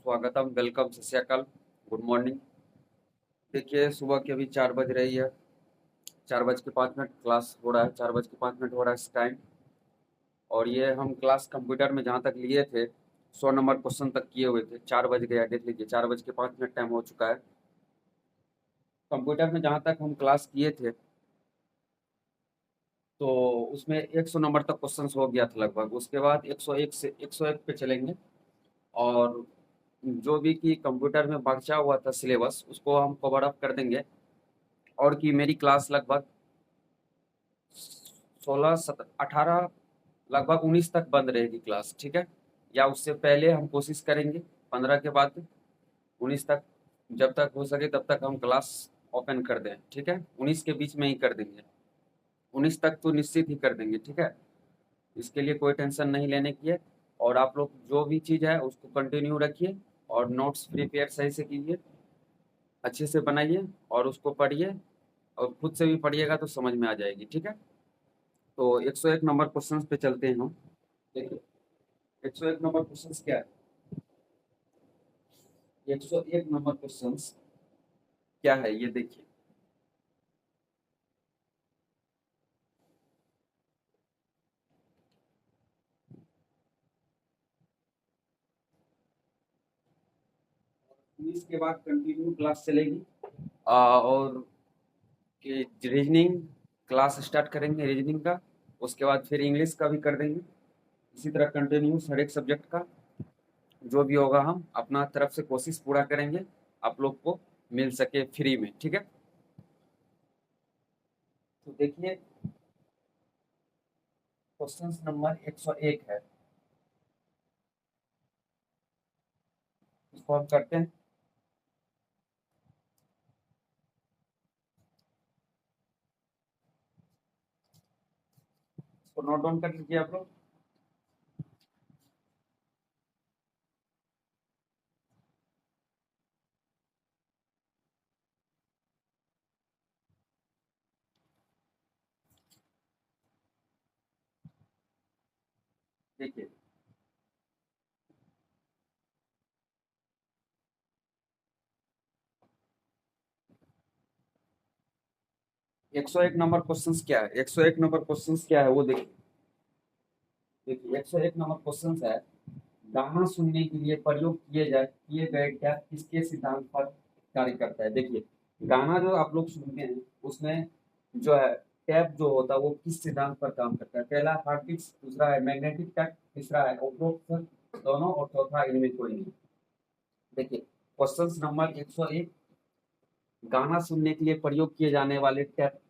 स्वागतम, वेलकम, सत श्री अकाल, गुड मॉर्निंग। देखिए सुबह की अभी 4 बज रही है। 4:05 क्लास हो रहा है, 4:05 हो रहा है इस टाइम। और ये हम क्लास कंप्यूटर में जहाँ तक लिए थे 100 नंबर क्वेश्चन तक किए हुए थे। 4 बज गया, देख लीजिए 4:05 टाइम हो चुका है। कंप्यूटर में जहाँ तक हम क्लास किए थे तो उसमें 100 नंबर तक क्वेश्चन हो गया था लगभग। उसके बाद 101 से 101 पे चलेंगे। और जो भी कि कंप्यूटर में बचा हुआ था सिलेबस उसको हम कवर अप कर देंगे। और कि मेरी क्लास लगभग 18 लगभग 19 तक बंद रहेगी क्लास, ठीक है। या उससे पहले हम कोशिश करेंगे 15 के बाद 19 तक। जब तक हो सके तब तक हम क्लास ओपन कर दें, ठीक है। 19 के बीच में ही कर देंगे, 19 तक तो निश्चित ही कर देंगे, ठीक है। इसके लिए कोई टेंशन नहीं लेने की है। और आप लोग जो भी चीज़ है उसको कंटिन्यू रखिए और नोट्स प्रिपेयर सही से कीजिए, अच्छे से बनाइए और उसको पढ़िए। और खुद से भी पढ़िएगा तो समझ में आ जाएगी, ठीक है। तो 101 नंबर क्वेश्चंस पे चलते हैं हम। देखिए 101 नंबर क्वेश्चंस क्या है। 101 नंबर क्वेश्चंस क्या है ये देखिए। इसके बाद कंटिन्यू क्लास चलेगी। और रीजनिंग क्लास स्टार्ट करेंगे रीजनिंग का। उसके बाद फिर इंग्लिश का भी कर देंगे। इसी तरह कंटिन्यू हर एक सब्जेक्ट का जो भी होगा हम अपना तरफ से कोशिश पूरा करेंगे आप लोग को मिल सके फ्री में, ठीक है। तो देखिए क्वेश्चन नंबर 101 है, इसको हम करते हैं। इसको नोट डाउन कर लीजिए आप लोग। देखिए 101 नंबर क्वेश्चंस क्या है, 101 नंबर क्वेश्चंस क्या है वो देखिए। देखिए 101 नंबर क्वेश्चंस है, गाना सुनने के लिए प्रयोग किए गए टैप किसके सिद्धांत पर कार्य करता है। देखिए गाना जो आप लोग सुनते हैं उसमें जो है टैप जो होता है वो किस सिद्धांत पर काम करता है। पहला हार्टिक्स, दूसरा है मैग्नेटिक टैप, तीसरा है उपरोक्त दोनों और चौथा इनमें कोई नहीं। देखिए क्वेश्चन नंबर 101, गाना सुनने के लिए प्रयोग किए जाने वाले टैप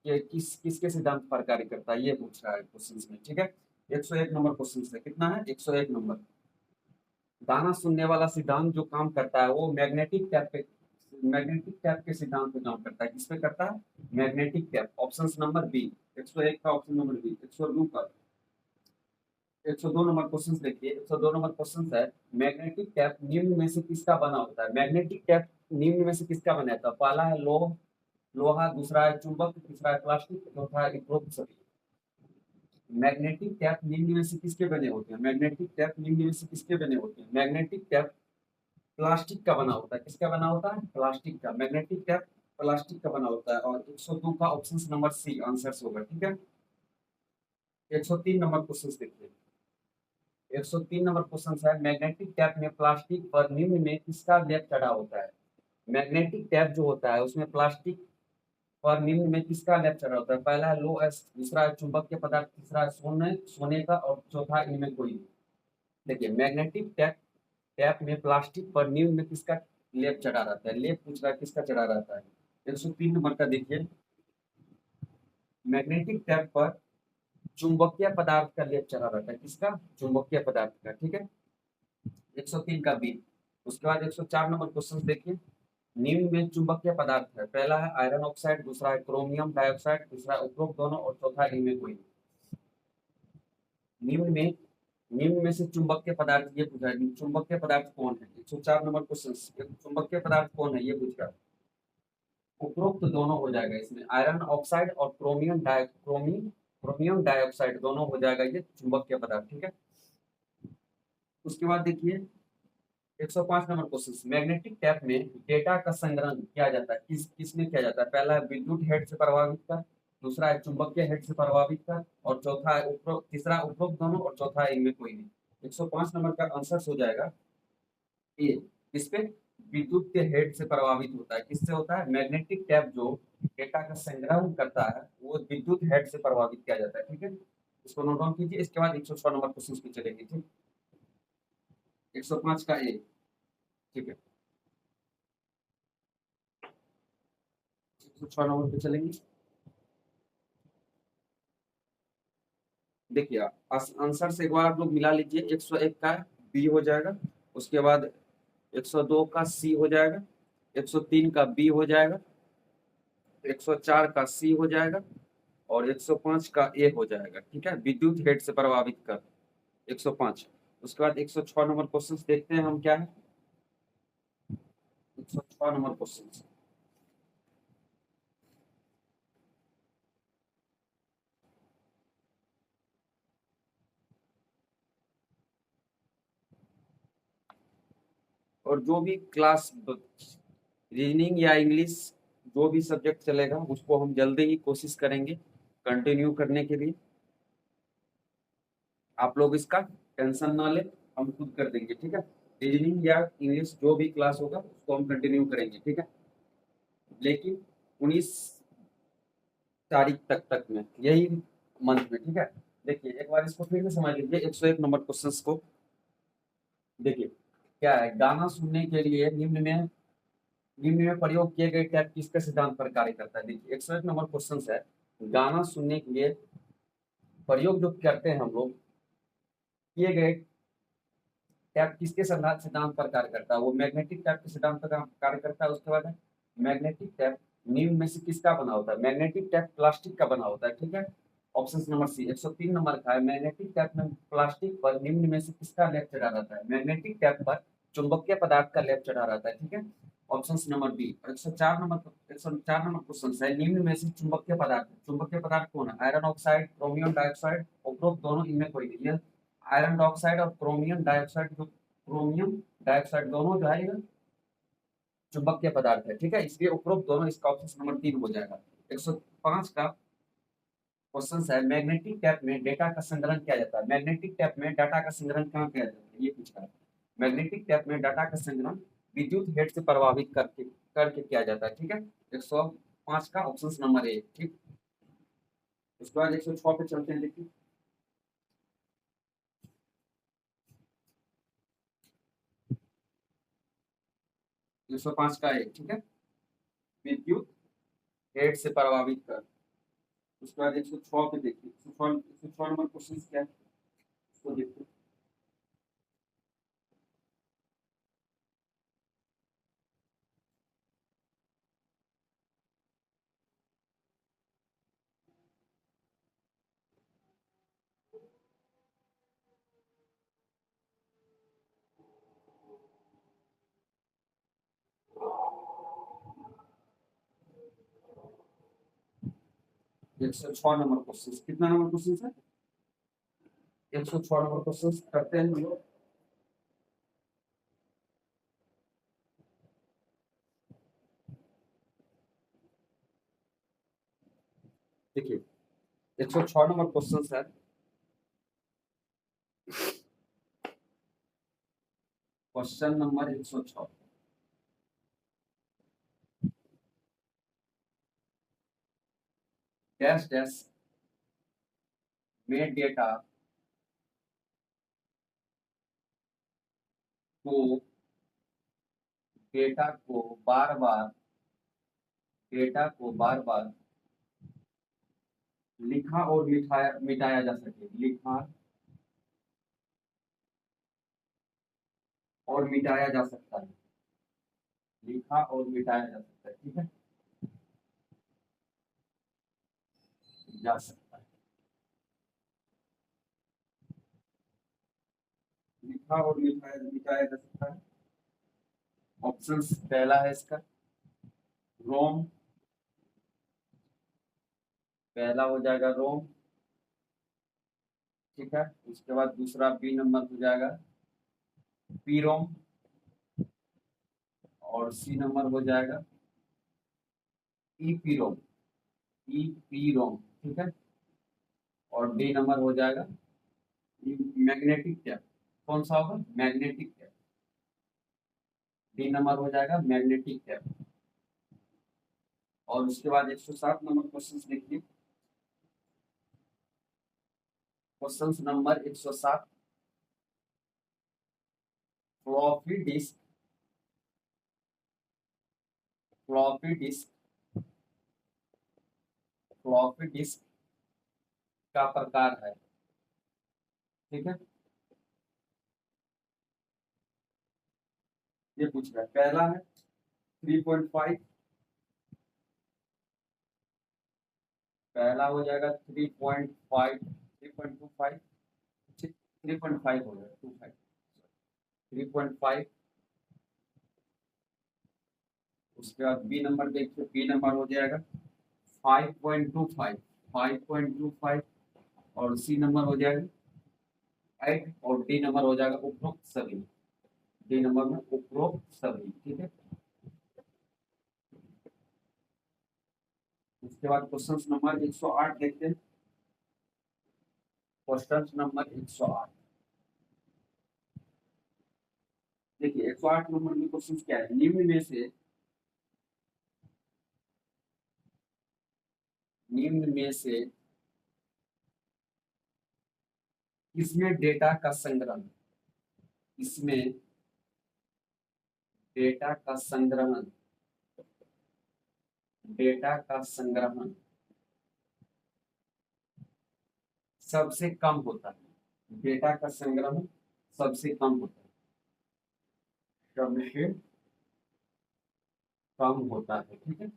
ये किसके सिद्धांत पर कार्य करता है ये पूछ रहा है क्वेश्चन में, ठीक है। 101 नंबर क्वेश्चन है, कितना है 101 नंबर। गाना सुनने वाला सिद्धांत जो काम करता है वो मैग्नेटिक टैप के सिद्धांत पे काम करता है। किस पे करता है, magnetic tape. Option number B, 101 का ऑप्शन नंबर बी। 102 का 102 नंबर क्वेश्चन देखिए। 102 नंबर क्वेश्चन है, मैग्नेटिक टैप निम्न में से किसका बना होता है। मैग्नेटिक टैप निम्न में से किसका बना होता है। पहला है लोहा, दूसरा है चुंबक, तीसरा है प्लास्टिक, चौथा है उपरोक्त सभी। मैग्नेटिक टैप निम्न में से किसके बने होते हैं। मैग्नेटिक टैप निम्न में से किसके बने होते हैं। मैग्नेटिक टैप प्लास्टिक का बना होता है। किसका बना होता है, प्लास्टिक का। मैग्नेटिक टैप प्लास्टिक का बना होता है। और 102 का ऑप्शन नंबर सी आंसर होगा, ठीक है। 103 नंबर क्वेश्चन देखिए। 103 नंबर क्वेश्चन है, मैग्नेटिक टैप में प्लास्टिक पर निम्न में किसका लेप चढ़ा होता है। मैग्नेटिक टैप जो होता है उसमें प्लास्टिक और निम्न में किसका लेप चढ़ा होता है। पहला है लो एस, दूसरा है चुंबकीय पदार्थ, तीसरा है सोने का और चौथा इनमें कोई नहीं। देखिए मैग्नेटिक टैप टैप में प्लास्टिक पर निम्न में किसका लेप चढ़ा रहता है। लेप पूछ रहा है किसका चढ़ा रहता है। 103 नंबर का देखिए, मैग्नेटिक टैप पर चुंबकीय पदार्थ का लेप चढ़ा रहता है। किसका, चुंबकीय पदार्थ का, ठीक है। 103 का बी। उसके बाद 104 नंबर क्वेश्चन देखिए। निम्न में चुंबकीय पदार्थ है, पहला है आयरन ऑक्साइड, दूसरा है क्रोमियम डाइऑक्साइड, तीसरा है उपरोक्त दोनों और चौथा इनमें कोई नहीं। निम्न में निम्न में से चुंबकीय पदार्थ ये पूछा है, चुंबकीय पदार्थ कौन है। 104 नंबर क्वेश्चन, चुंबकीय पदार्थ कौन है ये पूछा। उपरोक्त दोनों हो जाएगा इसमें, आयरन ऑक्साइड और क्रोमियम डाइऑक्साइड दोनों हो जाएगा ये चुंबकीय पदार्थ, ठीक है। उसके बाद देखिए 105 नंबर क्वेश्चन, मैग्नेटिक टैप में डेटा का संग्रहण किया जाता है, किसमें किया जाता है? पहला है विद्युत हेड से प्रभावित कर, दूसरा है चुंबकीय हेड से प्रभावित कर, और चौथा है उपरोक्त, तीसरा उपरोक्त दोनों, और चौथा है इनमें कोई नहीं। 105 नंबर का आंसर हो जाएगा ए। किस पे? विद्युत के हेड से प्रभावित होता है। किससे होता है? मैग्नेटिक टैप जो डेटा का संग्रहण करता है वो विद्युत हेड से प्रभावित किया जाता है। ठीक है, इसको नोट डाउन कीजिए। इसके बाद 106 नंबर क्वेश्चन पे चलेंगे। ठीक, 105 का ए। ठीक है, 106 नंबर पे चलेंगे। देखिए आंसर से एक बार आप लोग मिला लीजिए। 101 का बी हो जाएगा, उसके बाद 102 का सी हो जाएगा, 103 का बी हो जाएगा, 104 का सी हो जाएगा, और 105 का ए हो जाएगा। ठीक है, विद्युत हेड से प्रभावित कर 105। उसके बाद 106 नंबर क्वेश्चन देखते हैं हम क्या है। 106 नंबर क्वेश्चन, और जो भी क्लास रीजनिंग या इंग्लिश जो भी सब्जेक्ट चलेगा उसको हम जल्दी ही कोशिश करेंगे कंटिन्यू करने के लिए। आप लोग इसका टेंशन ना ले, हम खुद कर देंगे। ठीक है, रीजनिंग या इंग्लिश जो भी क्लास होगा उसको हम कंटिन्यू करेंगे। ठीक है, लेकिन 19 तारीख तक में, यही मंथ में। ठीक है, देखिए एक बार इसको फिर से समझ लीजिए 101 नंबर क्वेश्चंस को। देखिए क्या है, गाना सुनने के लिए निम्न में प्रयोग किए गए टैप किसके सिद्धांत पर कार्य करता है? देखिए 101 नंबर क्वेश्चन है, गाना सुनने के लिए प्रयोग जो करते हैं हम लोग, किए गए टैप किसके सिद्धांत पर कार्य करता है? वो मैग्नेटिक टैप के सिद्धांत पर कार्य करता है। उसके बाद है मैग्नेटिक टैप निम्न में से किसका बना होता है? मैग्नेटिक टैप प्लास्टिक का बना होता है। ठीक है, ऑप्शन नंबर सी। 103 नंबर का है, मैग्नेटिक टैप में प्लास्टिक पर निम्न में से किसका लेप चढ़ा रहता है? मैग्नेटिक टैप पर चुंबकीय पदार्थ का लेप चढ़ा रहता है। ठीक है, option number B. 104 number question है, निम्न में से चुंबकीय पदार्थ कौन है? आयरन ऑक्साइड, क्रोमियम डाइऑक्साइड, उपरोक्त दोनों, इनमें कोई नहीं है। आयरन डाइऑक्साइड और क्रोमियम डाइऑक्साइड दोनों जो है ये चुंबकीय पदार्थ है। ठीक है, इसलिए उपरोक्त दोनों, इसका ऑप्शन नंबर 3 हो जाएगा। 105 का क्वेश्चन है, मैग्नेटिक टैप में डेटा का संग्रहण किया जाता है। मैग्नेटिक टैप में डाटा का संग्रहण कहाँ किया जाता है? ये पूछा है। मैग्नेटिक टैप में डाटा का संग्रहण विद्युत हेड से प्रभावित करके करके किया जाता है। ठीक है, 105 का ऑप्शन नंबर ए। ठीक, उसके बाद 106 पे चलते हैं। देखिए 105 का ए। ठीक है, विद्युत हेड से प्रभावित कर। उसके बाद 106 पे देखिए, 106 नंबर क्वेश्चन क्या है उसको देखिए। 106 नंबर क्वेश्चन, कितना नंबर क्वेश्चन है? 106 नंबर क्वेश्चन करते हैं हम लोग। देखिए 106 नंबर क्वेश्चन है, क्वेश्चन नंबर 106, डैश डैश में को डेटा को बार बार डेटा को बार बार लिखा और मिटाया मिटाया जा सके, लिखा और मिटाया जा सकता है, लिखा और मिटाया जा सकता है। ठीक है, जा सकता है, लिखा और मिटाया मिटाया जा सकता है। ऑप्शन पहला है इसका रोम, पहला हो जाएगा रोम। ठीक है, उसके बाद दूसरा बी नंबर हो जाएगा पीरोम, और सी नंबर हो जाएगा ईपीरोम, ईपीरोम, ठीक है। और डी नंबर हो जाएगा मैग्नेटिक टैप। कौन सा होगा? Magnetic tap. डी नंबर हो जाएगा मैग्नेटिक टैप। और उसके बाद 107 नंबर क्वेश्चन देखिए। Question number 107, floppy disk, floppy disk, floppy disc का प्रकार है, ठीक है। ये पूछ रहा है। पहला है 3.5, पहला हो जाएगा 3.5, 3.25, 3.5 हो जाएगा, 25, 3.5। उसके बाद बी नंबर देखिए, बी नंबर हो जाएगा 5.25, 5.25। और सी नंबर हो जाएगा 8। और डी नंबर हो जाएगा उपरोक्त सभी, डी नंबर में उपरोक्त सभी, ठीक है। उसके बाद क्वेश्चन नंबर 108 देखते हैं। क्वेश्चन नंबर 108 देखिए। 108 नंबर में क्वेश्चन क्या है? निम्न में से इसमें डेटा का संग्रहण, इसमें डेटा का संग्रहण, डेटा का संग्रहण सबसे कम होता है, डेटा का संग्रहण सबसे कम होता है, सबसे कम होता है, ठीक है।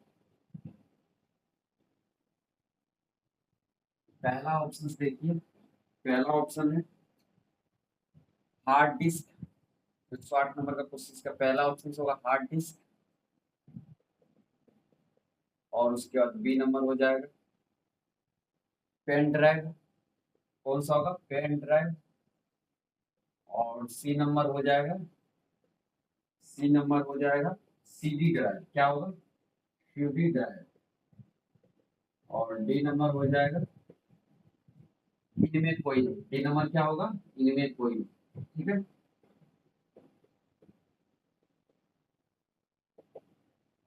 पहला ऑप्शन देखिए, पहला ऑप्शन है हार्ड डिस्क। 108 नंबर का क्वेश्चन का पहला ऑप्शन होगा हार्ड डिस्क। और उसके बाद बी नंबर हो जाएगा पेन ड्राइव। कौन सा होगा? Pen drive. और सी नंबर हो जाएगा, सी नंबर हो जाएगा सीडी ड्राइव। क्या होगा? CD drive. और डी नंबर हो जाएगा इनमें कोई नहीं। डी नंबर क्या होगा? इनमें कोई नहीं, ठीक है।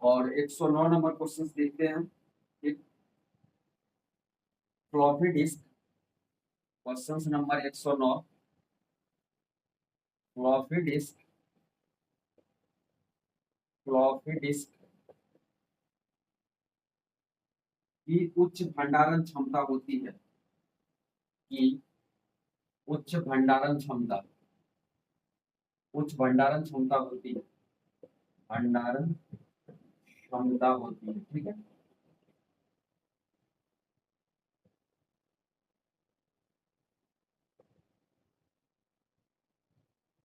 और 109 नंबर क्वेश्चन देखते हैं हम। एक floppy disk, question number 109, floppy disk, floppy disc की उच्च भंडारण क्षमता होती है, कि उच्च भंडारण क्षमता, उच्च भंडारण क्षमता होती है, भंडारण क्षमता होती है, ठीक है।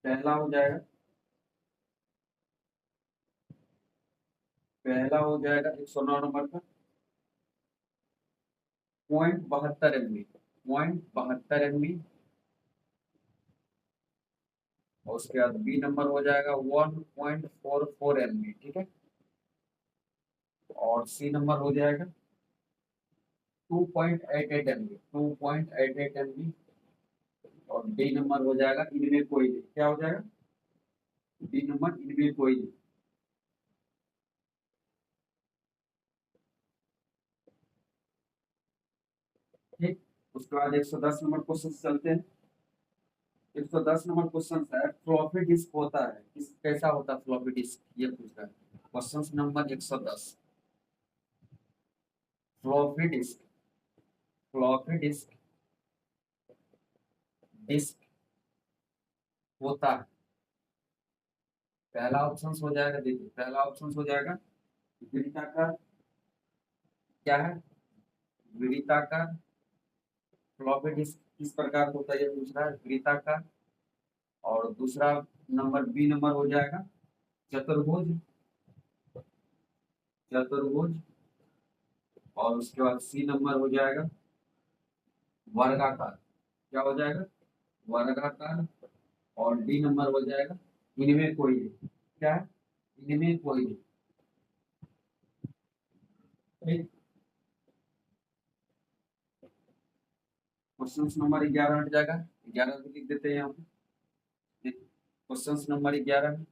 पहला हो जाएगा, पहला हो जाएगा 109 नंबर का 0.72 MB, 0.72 MB। और उसके बाद बी नंबर हो जाएगा 1.44 MB, ठीक है। और सी नंबर हो जाएगा 2.88 MB, 2.88 MB। और डी नंबर हो जाएगा इनमें कोई नहीं। क्या हो जाएगा? डी नंबर इनमें कोई नहीं, ठीक। उसके बाद 110 नंबर क्वेश्चन चलते हैं। 110 नंबर क्वेश्चन है फ्लॉपी डिस्क होता है किस, कैसा होता है फ्लॉपी डिस्क, ये पूछ रहा है। Question number 110, floppy disk, floppy disk, disk होता है। पहला ऑप्शन हो जाएगा, देखिए पहला ऑप्शन हो जाएगा वृत्ताकार। क्या है? वृत्ताकार। फ्लॉपी डिस्क किस प्रकार का होता है, ये पूछ रहा है, वृत्ताकार। और दूसरा नंबर बी नंबर हो जाएगा चतुर्भुज, चतुर्भुज। और उसके बाद सी नंबर हो जाएगा वर्गाकार। क्या हो जाएगा? वर्गाकार। और डी नंबर हो जाएगा इनमें कोई नहीं। क्या है? इनमें कोई नहीं। क्वेश्चन नंबर 11 हट जाएगा, 11 भी लिख देते हैं यहाँ पे। क्वेश्चन नंबर 11,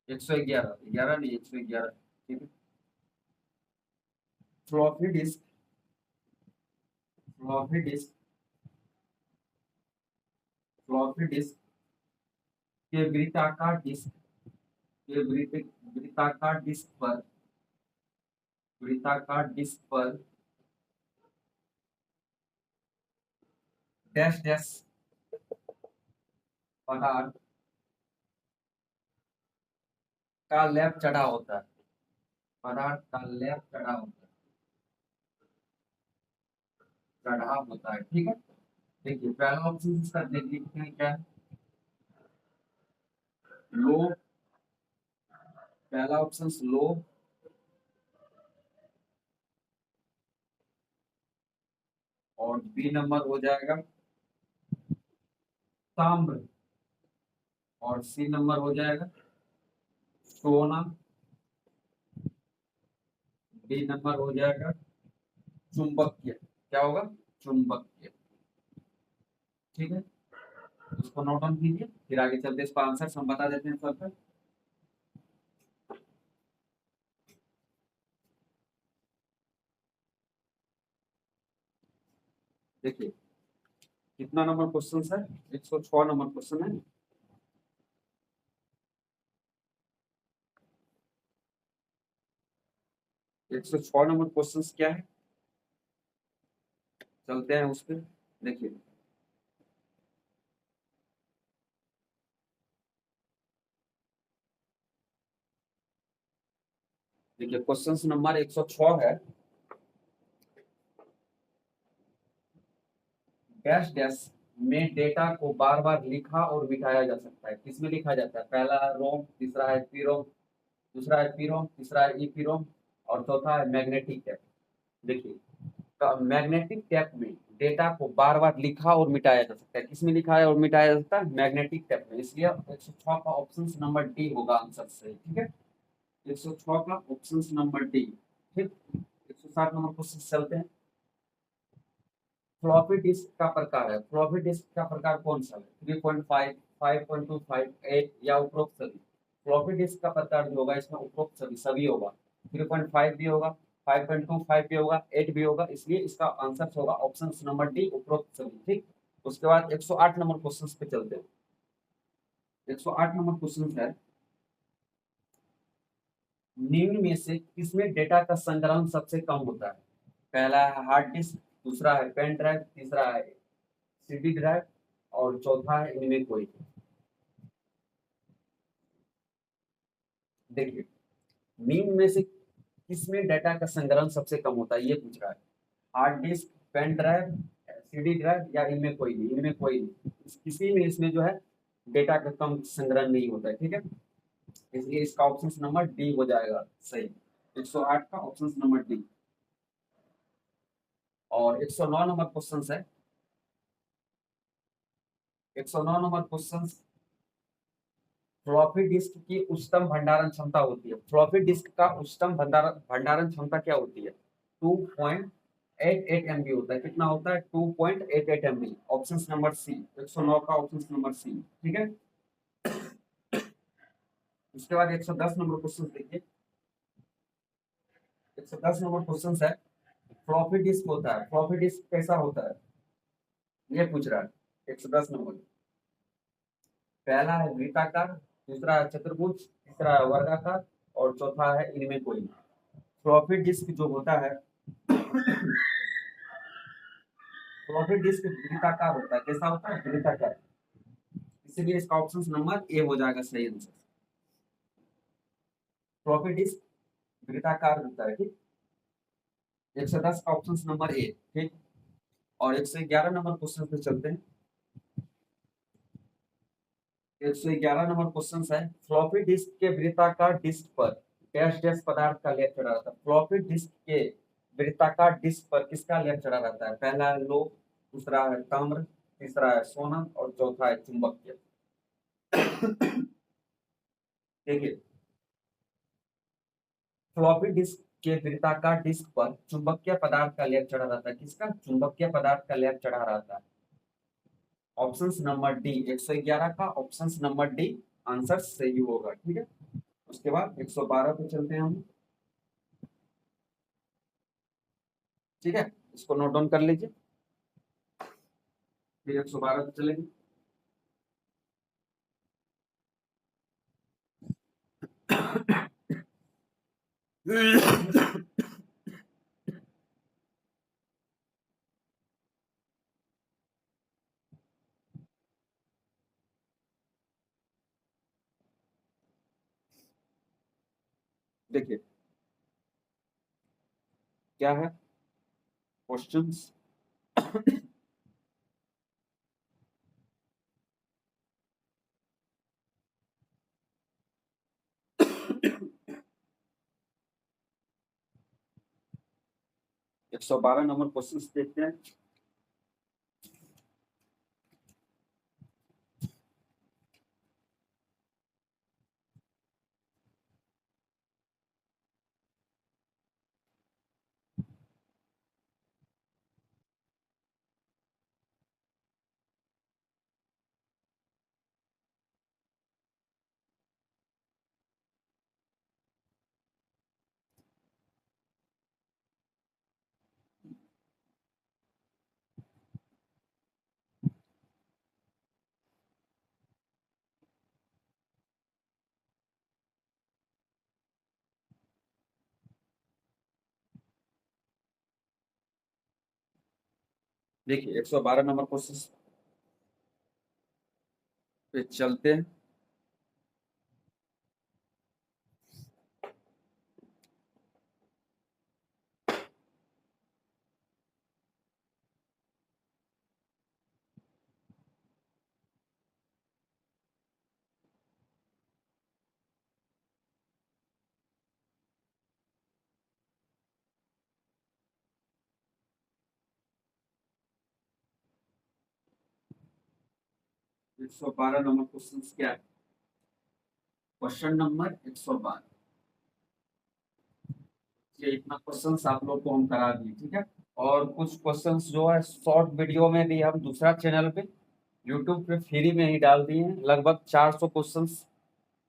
111, 11 नहीं 111, ठीक है। Floppy disk, floppy disk, floppy disc के वृत्ताकार डिस्क के वृत्ताकार डिस्क पर, वृत्ताकार डिस्क पर डैश डैश पदार्थ का लैब चढ़ा होता है, पदार्थ का लैब चढ़ा होता है, चढ़ा होता है, ठीक है। देखिए पहला ऑप्शन इसका देख लिखते हैं क्या है, लो, पहला ऑप्शन लो, और बी नंबर हो जाएगा ताम्र, और सी नंबर हो जाएगा सोना, डी नंबर हो जाएगा चुंबकीय, क्या होगा, चुंबकीय, ठीक है। उसको नोट डाउन कीजिए, फिर आगे चलते इसका आंसर हम बता देते हैं सबका। देखिए कितना नंबर क्वेश्चन है, 106 नंबर क्वेश्चन है। 106 नंबर क्वेश्चन क्या है, चलते हैं उस पर। देखिए देखिए क्वेश्चन नंबर 106 है, डैश डैश में डेटा को बार बार लिखा और मिटाया जा सकता है, किसमें लिखा जाता है, पहला है रोम, तीसरा है पीरोम, दूसरा है पीरोम, तीसरा है ई पीरोम, और चौथा है मैग्नेटिक टेप। देखिए मैग्नेटिक टेप में डेटा को बार बार लिखा और मिटाया जा सकता है, किसमें लिखा है और मिटाया जा सकता है, मैग्नेटिक टेप में, इसलिए 106 का ऑप्शन नंबर डी होगा आंसर सही, ठीक है। 106 का ऑप्शन नंबर डी, ठीक। 107 नंबर क्वेश्चन चलते हैं। फ्लॉपी डिस्क का प्रकार है, फ्लॉपी डिस्क का प्रकार कौन सा है, 3.5, 5.25, 8 या उपरोक्त सभी। फ्लॉपी डिस्क का प्रकार जो होगा इसमें उपरोक्त सभी सभी होगा, 3.5 भी होगा, 5.25 भी होगा, 8 भी होगा, इसलिए इसका आंसर होगा ऑप्शन नंबर डी उपरोक्त सभी, ठीक। उसके बाद 108 नंबर क्वेश्चन पे चलते हैं। 108 नंबर क्वेश्चन है, निम्न में से किसमें डेटा का संग्रहण सबसे कम होता है, पहला है हार्ड डिस्क, दूसरा है पेन ड्राइव, तीसरा है सीडी ड्राइव, और चौथा है इनमें कोई। देखिए निम्न में से किसमें डाटा का संग्रहण सबसे कम होता है ये पूछ रहा है, hard disk, pen drive, CD drive, या इनमें कोई नहीं, इनमें कोई नहीं, किसी में इसमें जो है डेटा का कम संग्रहण नहीं होता है, ठीक है। इसलिए इसका ऑप्शन नंबर डी हो जाएगा सही, 108 का ऑप्शन नंबर डी। और 109 नंबर क्वेश्चन है, 109 नंबर क्वेश्चन, फ्लॉपी डिस्क की उच्चतम भंडारण क्षमता होती है, फ्लॉपी डिस्क का उच्चतम भंडारण भंडारण क्षमता क्या होती है, 2.88 MB होता है, कितना होता है, 2.88 MB, ऑप्शन नंबर सी, 109 का ऑप्शन नंबर सी, ठीक है। उसके बाद 110 नंबर क्वेश्चन देखिए, 110 नंबर क्वेश्चन है, फ्लॉपी डिस्क होता है, फ्लॉपी डिस्क कैसा होता है ये पूछ रहा है। 110 नंबर, पहला है वृत्ताकार, दूसरा है चतुर्भुज, तीसरा है वर्गाकार, और चौथा है इनमें कोई नहीं। फ्लॉपी डिस्क जो होता है, फ्लॉपी डिस्क वृत्ताकार होता है, कैसा होता है, वृत्ताकार, इसीलिए इसका ऑप्शन नंबर ए हो जाएगा सही आंसर। फ्लॉपी डिस्क वृत्ताकार होता है, ठीक। 110 का ऑप्शन नंबर ए, ठीक। और 111 नंबर क्वेश्चन पे चलते हैं। 111 नंबर क्वेश्चन है, फ्लॉपी डिस्क के वृत्ताकार डिस्क पर डैश डैश पदार्थ का लेप चढ़ा रहता है, फ्लॉपी डिस्क के वृत्ताकार डिस्क पर किसका लेप चढ़ा रहता है, पहला है लोह, दूसरा है ताम्र, तीसरा है सोना, और चौथा है चुंबकीय। देखिए, फ्लॉपी डिस्क के वृत्ताकार डिस्क पर चुंबकीय पदार्थ का लेप चढ़ा रहता है। किसका? चुंबकीय पदार्थ का लेप चढ़ा रहता है। ऑप्शन नंबर डी 111 का, ऑप्शन नंबर डी आंसर सही होगा। ठीक है, उसके बाद 112 पे चलते हैं हम। ठीक है, इसको नोट डाउन कर लीजिए, फिर 112 पे चलेंगे। देखिए क्या है क्वेश्चंस। 112 नंबर क्वेश्चंस देखते हैं। देखिए 112 नंबर क्वेश्चंस पे चलते हैं। एक सौ बारह नंबर क्वेश्चन क्या है? Question number 112। ये इतना क्वेश्चन आप लोग को हम करा दिए। ठीक है, और कुछ क्वेश्चंस जो है शॉर्ट वीडियो में भी हम दूसरा चैनल पे यूट्यूब पे फ्री में ही डाल दिए हैं। लगभग 400 क्वेश्चंस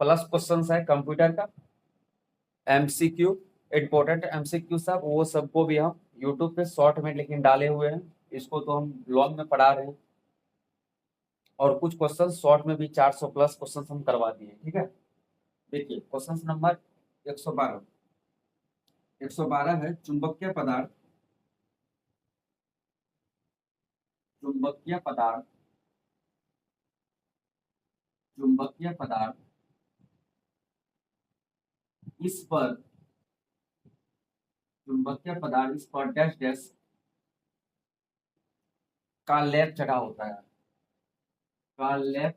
प्लस क्वेश्चंस है कंप्यूटर का, एमसीक्यू, इम्पोर्टेंट एमसीक्यू सब, वो सबको भी हम यूट्यूब पे शॉर्ट में लेकिन डाले हुए हैं। इसको तो हम लॉन्ग में पढ़ा रहे हैं, और कुछ क्वेश्चन शॉर्ट में भी 400 प्लस क्वेश्चन हम करवा दिए। ठीक है, देखिए क्वेश्चन नंबर 112। 112 है चुंबकीय पदार्थ चुंबकीय पदार्थ इस पर चुंबकीय पदार्थ इस पर डैश डैश का लेप चढ़ा होता है। का लेप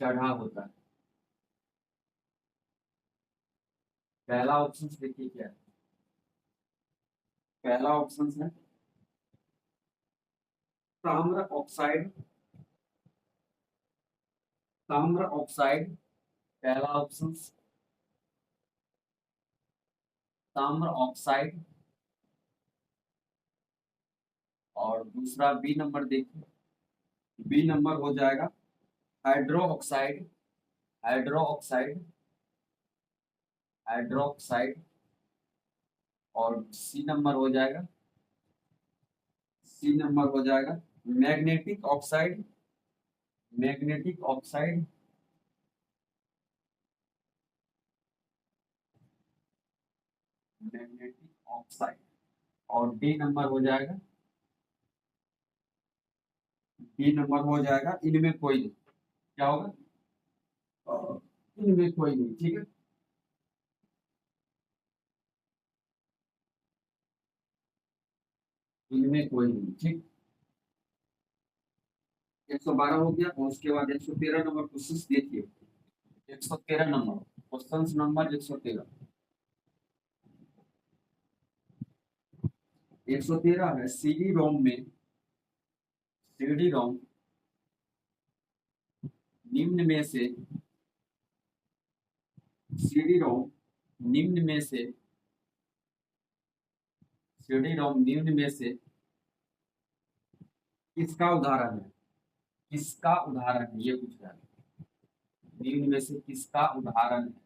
चढ़ा होता है। पहला ऑप्शन देखिए क्या है। पहला ऑप्शन है ताम्र ऑक्साइड। ताम्र ऑक्साइड पहला ऑप्शन, ताम्र ऑक्साइड। और दूसरा बी नंबर देखिए, बी नंबर हो जाएगा hydro oxide. Hydro oxide, hydro oxide. और सी नंबर हो जाएगा, सी नंबर हो जाएगा magnetic oxide. Magnetic oxide. Magnetic oxide. और डी नंबर हो जाएगा, डी नंबर हो जाएगा इनमें कोई नहीं। क्या होगा? इनमें कोई नहीं। ठीक है, इनमें कोई नहीं। ठीक, 112 हो गया, और उसके बाद 113 नंबर क्वेश्चन देखिए। 113 नंबर क्वेश्चन नंबर 113। 113 है सीडी रोम में, सीडी रोम निम्न में से सीडी रोम निम्न में से सीडी रोम निम्न में से किसका उदाहरण है? किसका उदाहरण है ये पूछ रहा है। निम्न में से किसका उदाहरण है?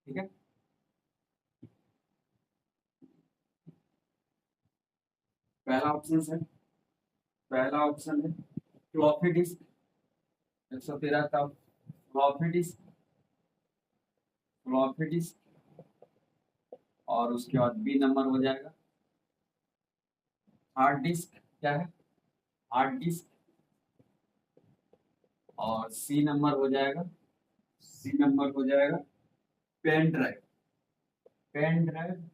ठीक है, पहला ऑप्शन है, पहला ऑप्शन है फ्लॉपी डिस्क 113 का फ्लॉपी डिस्क, फ्लॉपी डिस्क। और उसके बाद बी नंबर हो जाएगा हार्ड डिस्क, क्या है हार्ड डिस्क। और सी नंबर हो जाएगा, सी नंबर हो जाएगा pen drive, pen drive,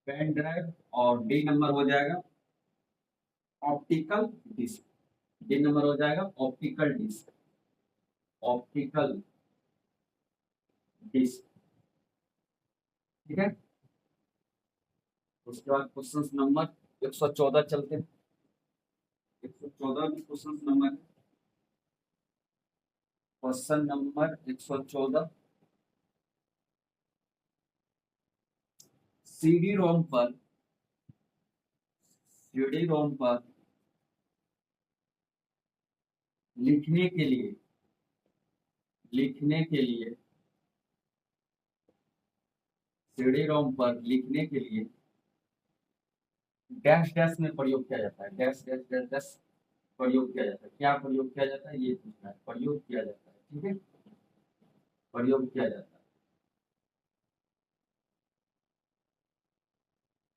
pen drive. और डी नंबर हो जाएगा ऑप्टिकल डिस्क, डी नंबर हो जाएगा ऑप्टिकल डिस्क, ऑप्टिकल डिस्क। ठीक है, उसके बाद क्वेश्चन नंबर 114 चलते हैं। 114 भी क्वेश्चन नंबर है। क्वेश्चन नंबर 114, सीडी रोम पर, सीडी रोम पर लिखने के लिए, लिखने के लिए, सीडी रोम पर लिखने के लिए डैश डैश में प्रयोग किया जाता है, डैश डैश डैश डैश प्रयोग किया जाता है। क्या प्रयोग किया जाता है ये पूछना है, प्रयोग किया जाता है। ठीक है, प्रयोग किया जाता है।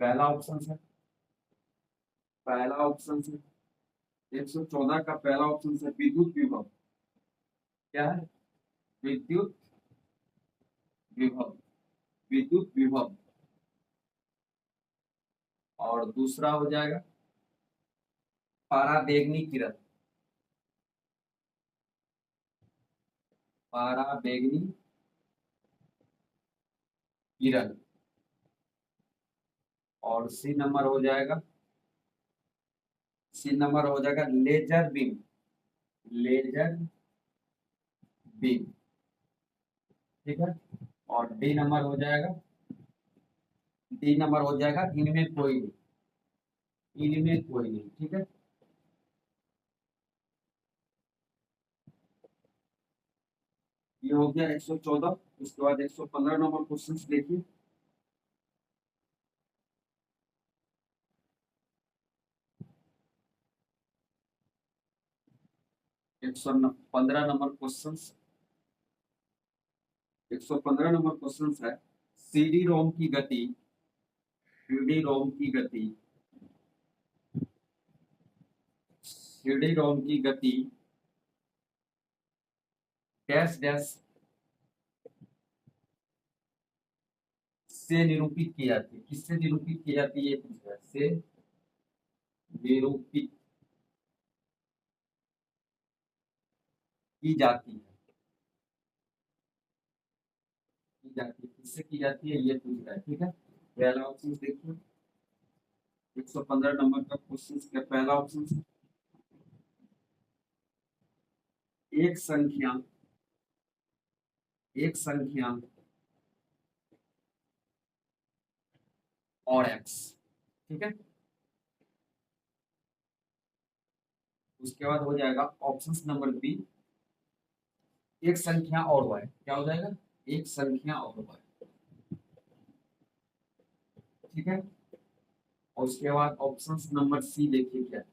पहला ऑप्शन है, पहला ऑप्शन है 114 का पहला ऑप्शन है विद्युत विभव, क्या है विद्युत विभव, विद्युत विभव। और दूसरा हो जाएगा पराबैंगनी किरण, पराबैंगनी किरण। और सी नंबर हो जाएगा, सी नंबर हो जाएगा लेजर बीम, लेजर बीम। ठीक है, और डी नंबर हो जाएगा, डी नंबर हो जाएगा इनमें कोई नहीं, इनमें कोई नहीं। ठीक है, ये हो गया 114। उसके बाद 115 नंबर क्वेश्चन देखिए। 115 नंबर क्वेश्चन, 115 नंबर क्वेश्चन है सीडी रोम की गति, सीडी रोम की गति, सीडी रोम की गति डैश डैश से निरूपित की जाती है। किससे निरूपित की जाती है ये पूछ रहा है, से निरूपित की जाती है, की जाती है, किससे की जाती है ये पूछ रहा है। ठीक है, पहला ऑप्शन देखिए 115 नंबर का क्वेश्चन का पहला ऑप्शन है एक संख्या, एक संख्या और एक्स। ठीक है, उसके बाद हो जाएगा ऑप्शन नंबर बी एक संख्या और वाई, क्या हो जाएगा एक संख्या और वाई। ठीक है, और उसके बाद ऑप्शन नंबर सी देखिए क्या है,